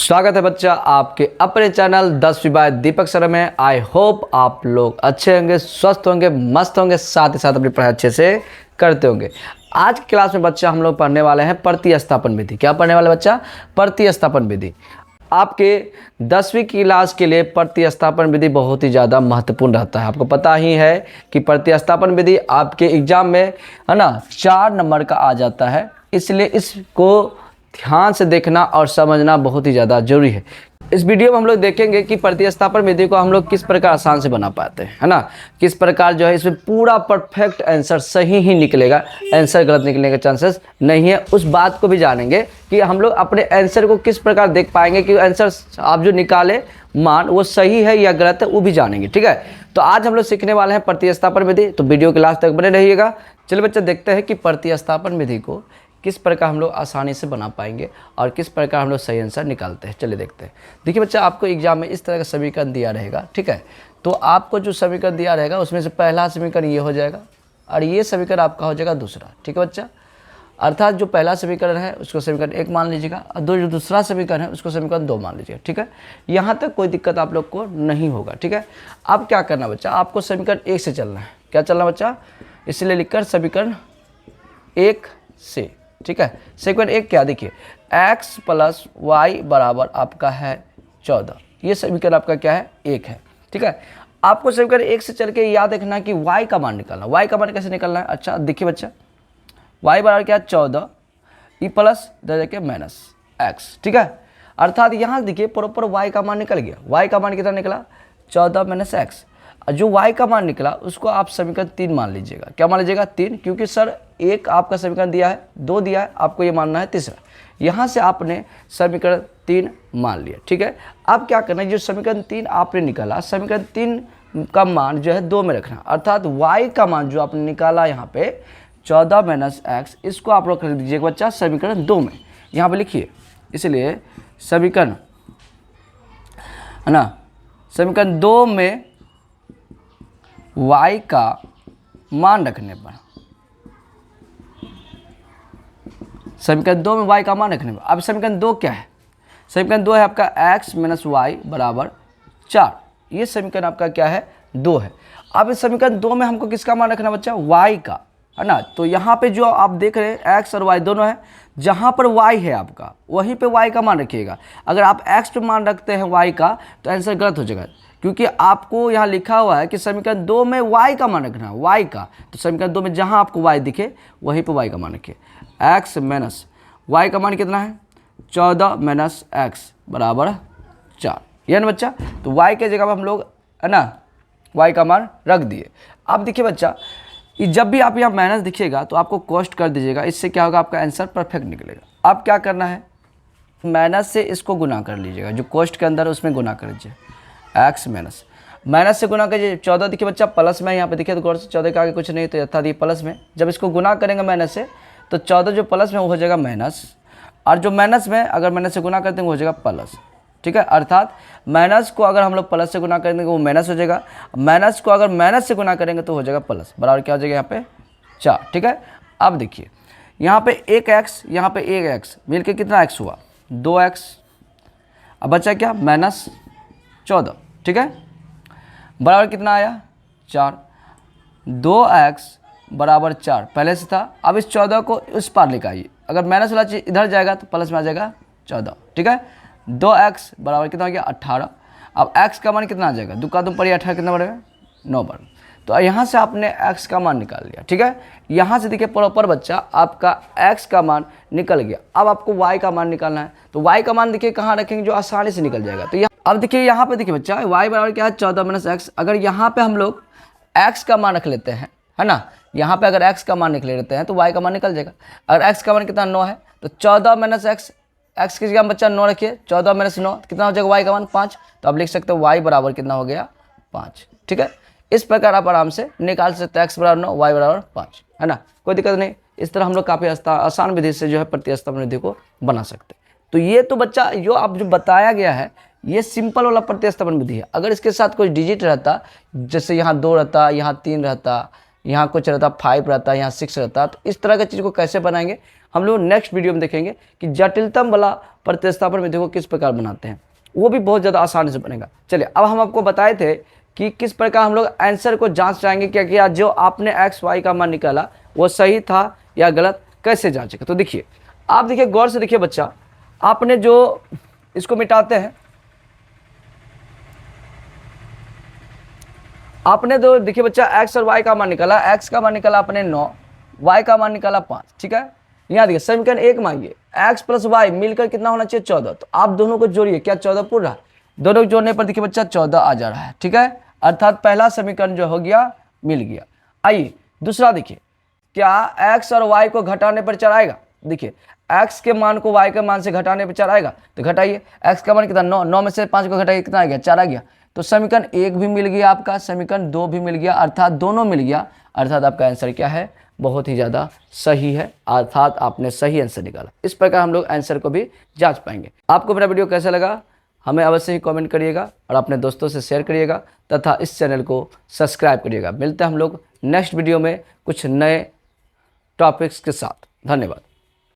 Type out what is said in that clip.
स्वागत है बच्चा आपके अपने चैनल 10वीं बाय दीपक सर में। आई होप आप लोग अच्छे होंगे, स्वस्थ होंगे, मस्त होंगे, साथ ही साथ अपनी पढ़ाई अच्छे से करते होंगे। आज की क्लास में बच्चा हम लोग पढ़ने वाले हैं प्रतिस्थापन विधि। क्या पढ़ने वाले बच्चा? प्रतिस्थापन विधि। आपके 10वीं क्लास के लिए प्रतिस्थापन विधि बहुत ही ज़्यादा महत्वपूर्ण रहता है। आपको पता ही है कि प्रतिस्थापन विधि आपके एग्जाम में है ना 4 नंबर का आ जाता है, इसलिए इसको ध्यान से देखना और समझना बहुत ही ज़्यादा जरूरी है। इस वीडियो में हम लोग देखेंगे कि प्रतिस्थापन विधि को हम लोग किस प्रकार आसान से बना पाते हैं, है ना। किस प्रकार जो है इसमें पूरा परफेक्ट आंसर सही ही निकलेगा, आंसर गलत निकलने के चांसेस नहीं है। उस बात को भी जानेंगे कि हम लोग अपने आंसर को किस प्रकार देख पाएंगे कि आंसर आप जो निकाले मान वो सही है या गलत है, वो भी जानेंगे। ठीक है, तो आज हम लोग सीखने वाले हैं प्रतिस्थापन विधि, तो वीडियो के लास्ट तक बने रहिएगा। चलिए बच्चे देखते हैं कि प्रतिस्थापन विधि को किस प्रकार हम लोग आसानी से बना पाएंगे और किस प्रकार हम लोग सही आंसर निकालते हैं। चलिए देखते हैं। देखिए बच्चा, आपको एग्जाम में इस तरह का समीकरण दिया रहेगा, ठीक है। तो आपको जो समीकरण दिया रहेगा उसमें से पहला समीकरण ये हो जाएगा और ये समीकरण आपका हो जाएगा दूसरा, ठीक है बच्चा। अर्थात जो पहला समीकरण है उसको समीकरण 1 मान लीजिएगा और जो दूसरा समीकरण है उसको समीकरण 2 मान लीजिएगा, ठीक है। यहाँ तक कोई दिक्कत आप लोग को नहीं होगा, ठीक है। अब क्या करना बच्चा, आपको समीकरण 1 से चलना है। क्या चलना बच्चा? इसलिए लिखकर समीकरण 1 से, ठीक है। समीकरण 1 क्या? देखिए x + y बराबर आपका है 14। ये समीकरण आपका क्या है? 1 है, ठीक है। आपको समीकरण 1 से चल के याद रखना कि y का मान निकालना। y का मान कैसे निकालना है? अच्छा देखिए बच्चा, y बराबर क्या है? 14 e प्लस माइनस x, ठीक है। अर्थात यहाँ देखिए प्रॉपर y का मान निकल गया। y का मान कितना निकला? 14 माइनस x। जो y का मान निकला उसको आप समीकरण 3 मान लीजिएगा। क्या मान लीजिएगा? 3, क्योंकि सर 1 आपका समीकरण दिया है, 2 दिया है, आपको ये मानना है तीसरा। यहाँ से आपने समीकरण 3 मान लिया, ठीक है। अब क्या करना है, जो समीकरण 3 आपने निकाला, समीकरण 3 का मान जो है 2 में रखना। अर्थात y का मान जो आपने निकाला यहाँ पे 14 माइनस x, इसको आप लोग रख दीजिएगा बच्चा समीकरण 2 में। यहाँ पे लिखिए, इसलिए समीकरण है ना, समीकरण 2 में y का मान रखने पर, समीकरण 2 में y का मान रखने पर, अब समीकरण 2 क्या है? समीकरण 2 है आपका x - y बराबर 4। ये समीकरण आपका क्या है? 2 है। अब इस समीकरण 2 में हमको किसका मान रखना बच्चा? y का, है ना। तो यहाँ पे जो आप देख रहे हैं x और y दोनों है, जहाँ पर y है आपका वहीं पे y का मान रखिएगा। अगर आप x पे मान रखते हैं y का तो आंसर गलत हो जाएगा, क्योंकि आपको यहाँ लिखा हुआ है कि समीकरण 2 में y का मान रखना है, y का। तो समीकरण 2 में जहाँ आपको y दिखे वहीं पे y का मान रखिए। x माइनस y का मान कितना है? 14 माइनस x बराबर 4, यह ना बच्चा। तो y के जगह पर हम लोग है ना y का मान रख दिए। अब देखिए बच्चा, जब भी आप यहाँ माइनस दिखिएगा तो आपको कॉस्ट कर दीजिएगा, इससे क्या होगा? आपका आंसर परफेक्ट निकलेगा। अब क्या करना है, माइनस से इसको गुना कर लीजिएगा, जो कॉस्ट के अंदर है उसमें गुना कर लीजिए। x माइनस से गुना कीजिए। 14 देखिए बच्चा प्लस में, यहाँ पे देखिए तो गौर से 14 के आगे कुछ नहीं, तो यथार्थ ये प्लस में। जब इसको गुना करेंगे माइनस से तो 14 जो प्लस में वो हो जाएगा माइनस, और जो माइनस में अगर माइनस से गुना करते हैं वो हो जाएगा प्लस, ठीक है। अर्थात माइनस को अगर हम लोग प्लस से गुना करेंगे वो माइनस हो जाएगा, माइनस को अगर माइनस से गुना करेंगे तो हो जाएगा प्लस, बराबर क्या हो जाएगा यहाँ पे 4, ठीक है। अब देखिए यहाँ पे 1x, यहाँ पे 1x मिलकर कितना x हुआ? 2x। अब बचा क्या? माइनस 14, ठीक है, बराबर कितना आया? 4। 2x बराबर 4 पहले से था। अब इस 14 को उस पार लेकर आइए, अगर माइनस वाला चीज़ इधर जाएगा तो प्लस में आ जाएगा 14, ठीक है। 2x बराबर कितना हो गया? 18। अब x का मान कितना आ जाएगा? 2 का 2 पर 18 कितना बढ़ेगा? 9 बढ़। तो यहाँ से आपने x का मान निकाल लिया, ठीक है। यहाँ से देखिए प्रॉपर बच्चा आपका x का मान निकल गया। अब आपको y का मान निकालना है, तो y का मान देखिए कहाँ रखेंगे जो आसानी से निकल जाएगा। तो अब देखिए यहाँ पे देखिए बच्चा y बराबर क्या है? 14 माइनस x। अगर यहाँ पे हम लोग x का मान रख लेते हैं, है ना, यहाँ पे अगर x का मान निकले लेते हैं तो y का मान निकल जाएगा। अगर x का मान कितना 9 है तो 14 माइनस x की जगह बच्चा 9 रखिए। 14 माइनस 9 कितना हो जाएगा? y का मान 5। तो आप लिख सकते हो y बराबर कितना हो गया? 5, ठीक है। इस प्रकार आप आराम से निकाल सकते हैं, x बराबर 9 y बराबर 5, है ना, कोई दिक्कत नहीं। इस तरह हम लोग काफ़ी आसान विधि से जो है प्रतिस्थापन विधि को बना सकते हैं। तो ये तो बच्चा जो आप जो बताया गया है ये सिंपल वाला प्रतिस्थापन विधि है। अगर इसके साथ कोई डिजिट रहता, जैसे यहाँ 2 रहता, यहाँ 3 रहता, यहाँ कुछ रहता 5 रहता, यहाँ 6 रहता। तो इस तरह की चीज़ को कैसे बनाएंगे हम लोग नेक्स्ट वीडियो में देखेंगे कि जटिलतम वाला प्रतिस्थापन में देखो किस प्रकार बनाते हैं, वो भी बहुत ज़्यादा आसानी से बनेगा। चलिए अब हम आपको बताए थे कि किस प्रकार हम लोग आंसर को जांच जाएंगे, क्या किया जो आपने एक्स वाई का मान निकाला वो सही था या गलत, कैसे जांचेगा। तो देखिए आप देखिए गौर से देखिए बच्चा, आपने जो इसको मिटाते हैं, आपने तो देखिए बच्चा एक्स और वाई का मान निकाला, एक्स का मान निकाला आपने 9, वाई का मान निकाला 5, ठीक है। यहाँ देखिए समीकरण 1 मांगिए, एक्स प्लस वाई मिलकर कितना होना चाहिए 14, तो आप दोनों को जोड़िए, क्या 14 पूरा रहा, दोनों को जोड़ने पर देखिए बच्चा 14 आ जा रहा है, ठीक है। अर्थात पहला समीकरण जो हो गया मिल गया। आइए दूसरा देखिए, क्या एक्स और वाई को घटाने पर 4 आएगा। देखिए एक्स के मान को वाई के मान से घटाने पर 4 आएगा, तो घटाइए, एक्स का मान कितना 9, 9 में से 5 को घटाइए कितना आ गया 4 आ गया। तो समीकरण 1 भी मिल गया आपका, समीकरण 2 भी मिल गया, अर्थात दोनों मिल गया, अर्थात आपका आंसर क्या है, बहुत ही ज़्यादा सही है, अर्थात आपने सही आंसर निकाला। इस प्रकार हम लोग आंसर को भी जांच पाएंगे। आपको मेरा वीडियो कैसा लगा हमें अवश्य ही कमेंट करिएगा और अपने दोस्तों से शेयर करिएगा तथा इस चैनल को सब्सक्राइब करिएगा। मिलते हैं हम लोग नेक्स्ट वीडियो में कुछ नए टॉपिक्स के साथ। धन्यवाद।